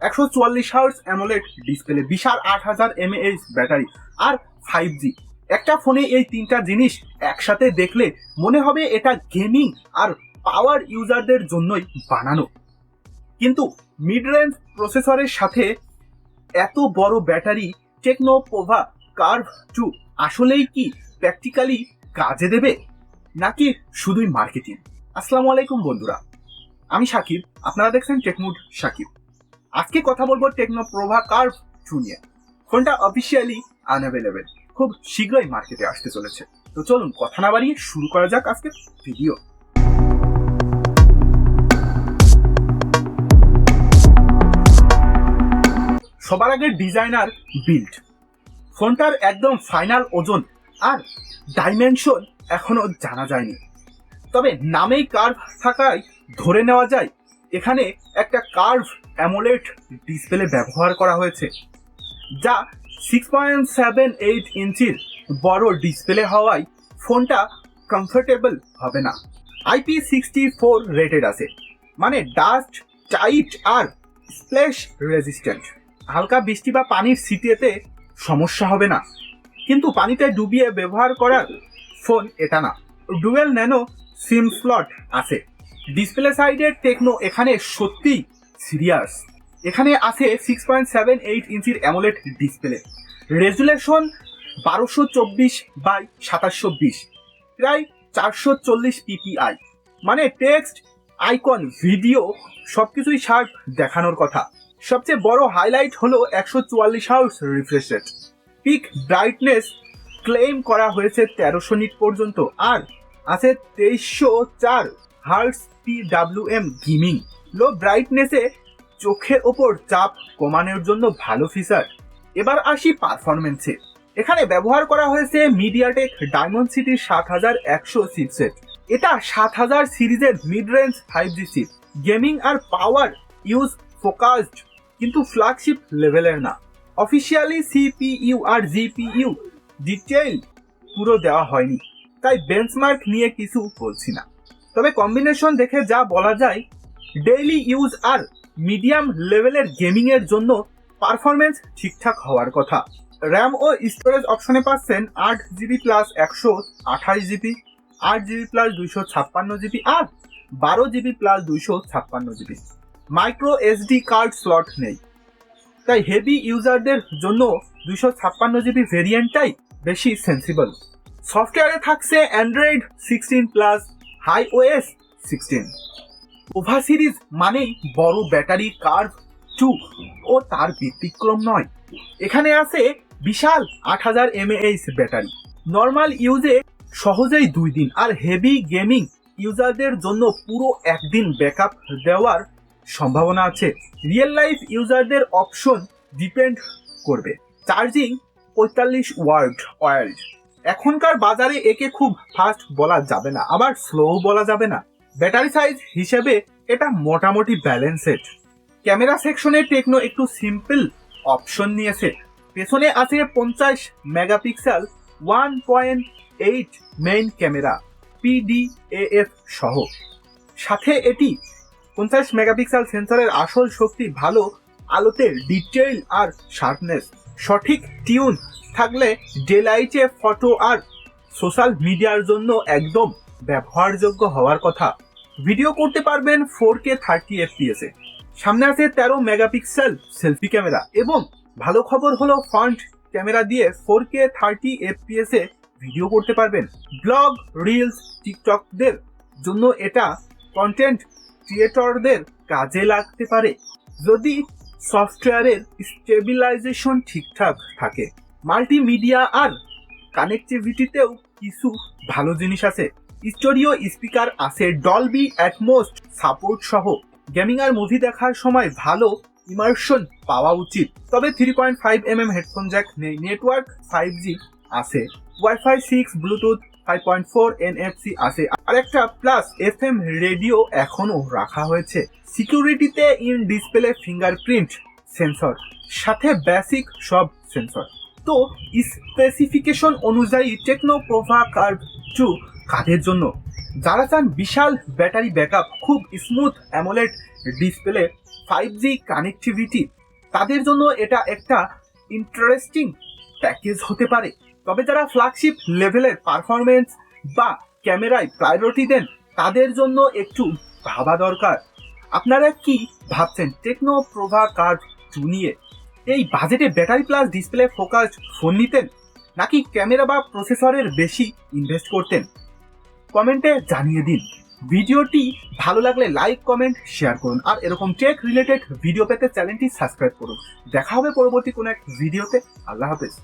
144 hertz AMOLED display, বিশাল 8000 mAh battery আর 5G। একটা ফোনে এই তিনটা জিনিস একসাথে দেখলে মনে হবে এটা গেমিং আর পাওয়ার ইউজারদের জন্যই বানানো। কিন্তু মিড রেঞ্জ প্রসেসরের সাথে এত বড় ব্যাটারি টেকনো পোভা কার্ভ 2 আসলেই কি প্র্যাকটিক্যালি কাজে দেবে, নাকি শুধুই মার্কেটিং? আসসালামু আলাইকুম বন্ধুরা, আমি সাকিব, আপনারা দেখছেন টেকমুড সাকিব। আজকে কথা বলবো টেকনো পোভা কার্ভ 2 নিয়ে। ফোনটা অফিসিয়ালি আনঅ্যাভেলেবেল, খুব শীঘ্রই মার্কেটে আসতে চলেছে। তো চলুন কথা না বাড়িয়ে শুরু করা যাক আজকের ভিডিও। সবার আগে ডিজাইনার বিল্ড। ফোনটার একদম ফাইনাল ওজন আর ডাইমেনশন এখনো জানা যায়নি, তবে নামেই কার্ভ থাকায় ধরে নেওয়া যায় এখানে একটা কার্ভ অ্যামোলেড ডিসপ্লে ব্যবহার করা হয়েছে, যা 6.78 ইঞ্চির বড় ডিসপ্লে হওয়ায় ফোনটা কমফোর্টেবল হবে না। IP64 রেটেড আছে, মানে ডাস্ট টাইট আর স্প্ল্যাশ রেজিস্ট্যান্ট। হালকা বৃষ্টি বা পানির ছিটিয়েতে সমস্যা হবে না, কিন্তু পানিতে ডুবিয়ে ব্যবহার করার ফোন এটা না। ডুয়েল ন্যানো সিম স্লট আছে। ডিসপ্লে সাইডের টেকনো এখানে সত্যি সিরিয়াস। এখানে আছে 6.78 ইঞ্চির অ্যামোলেড ডিসপ্লে, রেজুলেশন 1224x2720, প্রায় 440 ppi, মানে টেক্সট, আইকন, ভিডিও সবকিছুই শার্প দেখানোর কথা। সবচেয়ে বড় হাইলাইট হলো 144 hertz refresh rate. Pick brightness claim করা হয়েছে 1300 নিট পর্যন্ত, আর আছে 2304 হার্টজ PWM গেমিং। লো ব্রাইটনেসে চোখের ওপর চাপ কমানোর জন্য ভালো ফিচার। এবার আসি পারফরমেন্সে। এখানে ব্যবহার করা হয়েছে মিডিয়াটেক ডায়মন্ডসিটি 7100 চিপসেট। এটা 7000 সিরিজের mid range 5G chip. Gaming আর পাওয়ার ইউজ ফোকাসড, কিন্তু ফ্ল্যাগশিপ লেভেলের না। অফিসিয়ালি CPU আর GPU ডিটেইল পুরো দেওয়া হয়নি, তাই বেঞ্চমার্ক নিয়ে কিছু বলছি না। তবে কম্বিনেশন দেখে যা বলা যায়, ডেইলি ইউজ আর মিডিয়াম লেভেলের গেমিং এর জন্য পারফরমেন্স ঠিকঠাক হওয়ার কথা। র্যাম ও স্টোরেজ অপশনে পাচ্ছেন 8GB plus 128GB, 8GB plus 256GB আর 12GB plus 256GB। Micro SD card slot নেই, তাই হেভি ইউজারদের জন্য 256GB ভেরিয়েন্টটাই বেশি সেন্সিবল। সফটওয়্যারে থাকছে Android 16 plus iOS 16। Pova series মানেই বড় ব্যাটারি কার্ভ 2 ও তার ব্যতিক্রম নয়। এখানে আছে বিশাল 8000 mAh ব্যাটারি, নর্মাল ইউজে সহজেই 2 দিন, আর হেভি গেমিং ইউজারদের জন্য পুরো একদিন ব্যাকআপ দেওয়ার সম্ভাবনা আছে। রিয়েল লাইফ ইউজারদের অপশন ডিপেন্ড করবে। Charging 45 watt. এখনকার বাজারে একে খুব ফাস্ট বলা যাবে না, আবার স্লো বলা যাবে না। ব্যাটারি সাইজ হিসেবে এটা মোটামুটি ব্যালেন্সেড। ক্যামেরা সেকশনে টেকনো একটু সিম্পল অপশন নিয়েছে। পেছনে আছে 50 মেগাপিক্সেল 1.8 মেইন ক্যামেরা PDAF সহ। সাথে এটি 50 মেগাপিক্সেল সেন্সরের আসল শক্তি, ভালো আলোতে ডিটেইল আর শার্পনেস। সঠিক টিউন থাকলে ডে লাইটে ফটো আর সোশ্যাল মিডিয়ার জন্য একদম ব্যবহারযোগ্য হওয়ার কথা। ভিডিও করতে পারবেন 4K 30fps এ। সামনে আছে 13 মেগাপিক্সেল সেলফি ক্যামেরা, এবং ভালো খবর হলো ফ্রন্ট ক্যামেরা দিয়ে 4K 30fps এ ভিডিও করতে পারবেন। ব্লগ, রিলস, টিকটকদের জন্য এটা কন্টেন্ট ক্রিয়েটরদের কাজে লাগতে পারে, যদি সফটওয়্যারের স্টেবিলাইজেশন ঠিকঠাক থাকে। মাল্টিমিডিয়া আর কানেক্টিভিটিতেও কিছু ভালো জিনিস আছে। স্টুডিও স্পিকার আছে, ডলবি অ্যাটমস সাপোর্ট সহ। গেমিং আর মুভি দেখার সময় ভালো ইমার্শন পাওয়া উচিত। তবে 3.5mm হেডফোন জ্যাক নেই। নেটওয়ার্ক 5G আছে, ওয়াইফাই 6, ব্লুটুথ 5.4, NFC আছে, আর একটা প্লাস FM রেডিও এখনো রাখা হয়েছে। সিকিউরিটিতে ইন ডিসপ্লে ফিঙ্গারপ্রিন্ট সেন্সর, সাথে বেসিক সব সেন্সর। তো স্পেসিফিকেশন অনুযায়ী টেকনো পোভা কার্ভ 2 কাদের জন্য? যারা চান বিশাল ব্যাটারি ব্যাকআপ, খুব smooth AMOLED display, 5G connectivity, তাদের জন্য এটা একটা ইন্টারেস্টিং প্যাকেজ হতে পারে। তবে যারা ফ্ল্যাগশিপ লেভেলের পারফরমেন্স বা ক্যামেরায় প্রায়োরিটি দেন তাদের জন্য একটু ভাবা দরকার। আপনারা কি ভাবছেন টেকনো প্রভা কার্ভ 2 নিয়ে? এই বাজেটে battery plus display focused phone নিতেন, নাকি ক্যামেরা বা প্রসেসরের বেশি ইনভেস্ট করতেন? কমেন্টে জানিয়ে দিন। ভিডিওটি ভালো লাগলে লাইক, কমেন্ট, শেয়ার করুন। আর এরকম টেক রিলেটেড ভিডিও পেতে চ্যানেলটি সাবস্ক্রাইব করুন। দেখা হবে পরবর্তী কোনো এক ভিডিওতে। আল্লাহ হাফেজ।